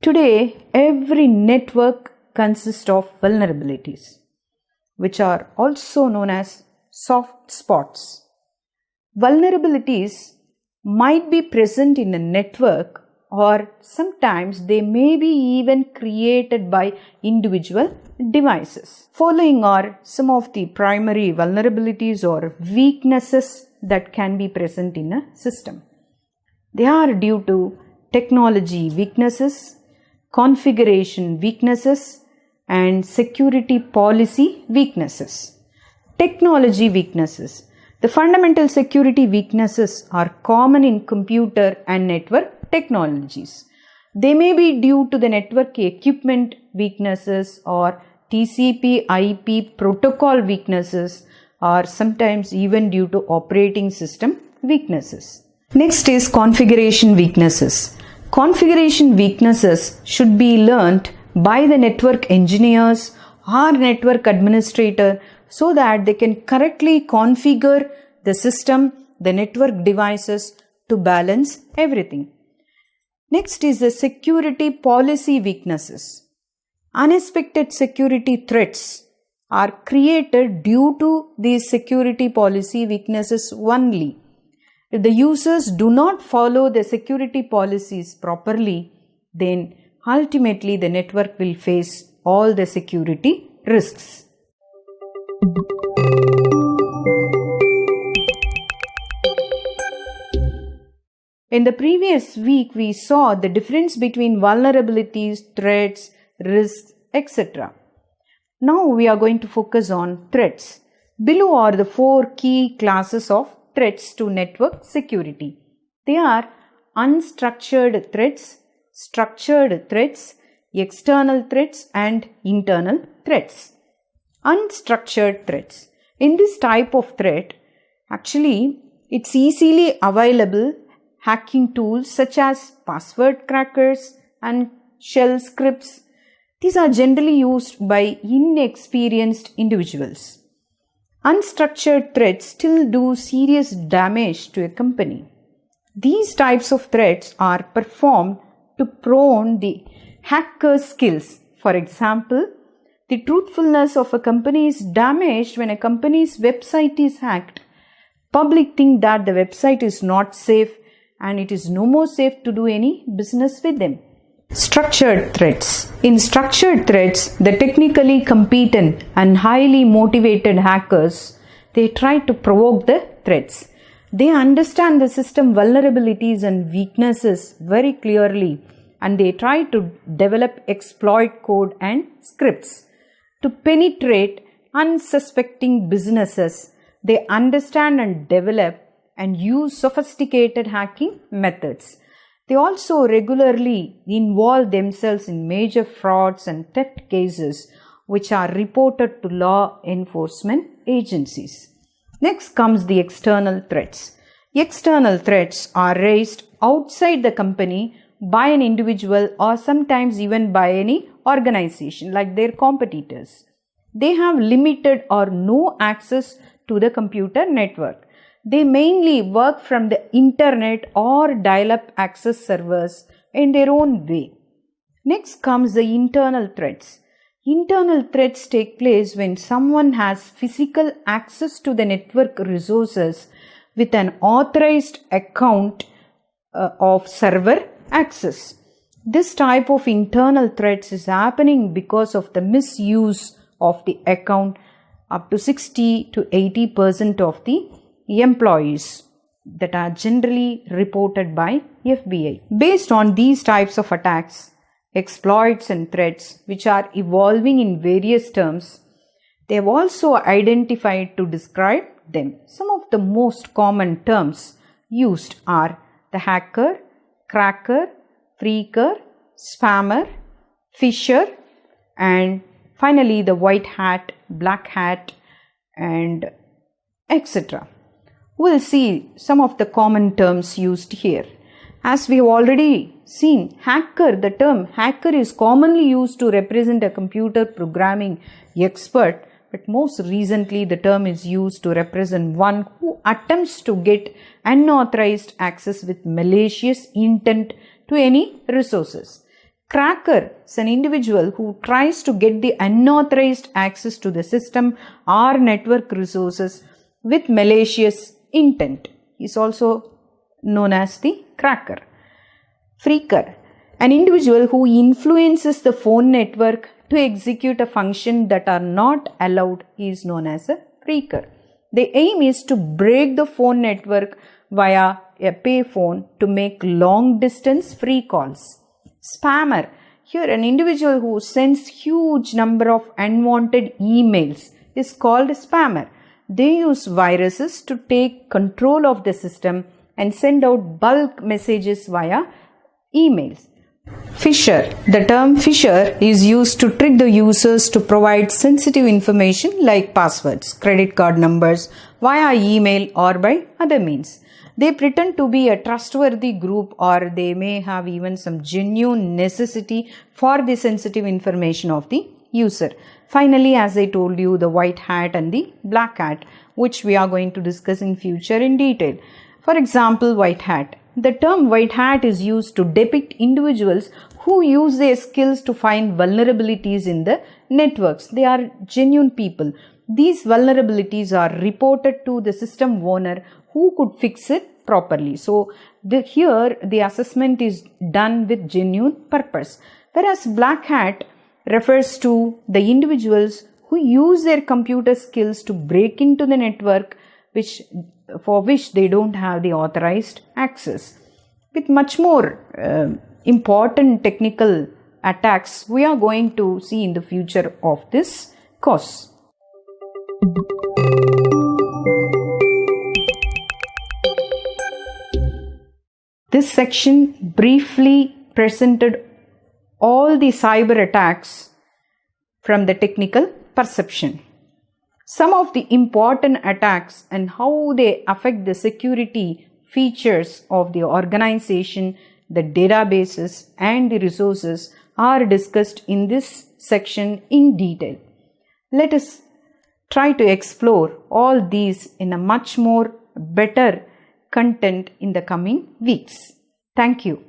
Today, every network consists of vulnerabilities, which are also known as soft spots. Vulnerabilities might be present in a network, or sometimes they may be even created by individual devices. Following are some of the primary vulnerabilities or weaknesses that can be present in a system. They are due to technology weaknesses, configuration weaknesses, and security policy weaknesses. Technology weaknesses. The fundamental security weaknesses are common in computer and network technologies. They may be due to the network equipment weaknesses or TCP/IP protocol weaknesses, or sometimes even due to operating system weaknesses. Next is configuration weaknesses. Configuration weaknesses should be learnt by the network engineers or network administrator so that they can correctly configure the system, the network devices to balance everything. Next is the security policy weaknesses. Unexpected security threats are created due to these security policy weaknesses only. If the users do not follow the security policies properly, then ultimately the network will face all the security risks. In the previous week, we saw the difference between vulnerabilities, threats, risks, etc. Now we are going to focus on threats. Below are the 4 key classes of threats to network security. They are unstructured threats, structured threats, external threats, and internal threats. Unstructured threats. In this type of threat, actually it's easily available hacking tools such as password crackers and shell scripts. These are generally used by inexperienced individuals. Unstructured threats still do serious damage to a company. These types of threats are performed to prone the hacker's skills. For example, the truthfulness of a company is damaged when a company's website is hacked. Public think that the website is not safe and it is no more safe to do any business with them. Structured threats. In structured threats, the technically competent and highly motivated hackers, they try to provoke the threats. They understand the system vulnerabilities and weaknesses very clearly, and they try to develop exploit code and scripts to penetrate unsuspecting businesses. They understand and develop and use sophisticated hacking methods. They also regularly involve themselves in major frauds and theft cases which are reported to law enforcement agencies. Next comes the external threats. External threats are raised outside the company by an individual or sometimes even by any organization like their competitors. They have limited or no access to the computer network. They mainly work from the internet or dial-up access servers in their own way. Next comes the internal threats. Internal threats take place when someone has physical access to the network resources with an authorized account of server access. This type of internal threats is happening because of the misuse of the account. Up to 60 to 80% of the employees that are generally reported by FBI. Based on these types of attacks, exploits and threats which are evolving in various terms, they have also identified to describe them. Some of the most common terms used are the hacker, cracker, phreaker, spammer, phisher, and finally the white hat, black hat, and etc. We'll see some of the common terms used here. As we have already seen, the term hacker is commonly used to represent a computer programming expert, but most recently the term is used to represent one who attempts to get unauthorized access with malicious intent to any resources. Cracker is an individual who tries to get the unauthorized access to the system or network resources with malicious intent. He is also known as the cracker. Phreaker, an individual who influences the phone network to execute a function that are not allowed, is known as a phreaker. The aim is to break the phone network via a payphone to make long distance free calls. Spammer, here an individual who sends huge number of unwanted emails, is called spammer. They use viruses to take control of the system and send out bulk messages via emails. Phisher, the term phisher is used to trick the users to provide sensitive information like passwords, credit card numbers via email or by other means. They pretend to be a trustworthy group, or they may have even some genuine necessity for the sensitive information of the user. Finally, as I told you, the white hat and the black hat, which we are going to discuss in future in detail. For example, white hat. The term white hat is used to depict individuals who use their skills to find vulnerabilities in the networks. They are genuine people. These vulnerabilities are reported to the system owner who could fix it properly. So here the assessment is done with genuine purpose. Whereas black hat refers to the individuals who use their computer skills to break into the network for which they don't have the authorized access. With much more important technical attacks we are going to see in the future of this course. This section briefly presented all the cyber attacks from the technical perception. Some of the important attacks and how they affect the security features of the organization, the databases and the resources are discussed in this section in detail. Let us try to explore all these in a much more better content in the coming weeks. Thank you.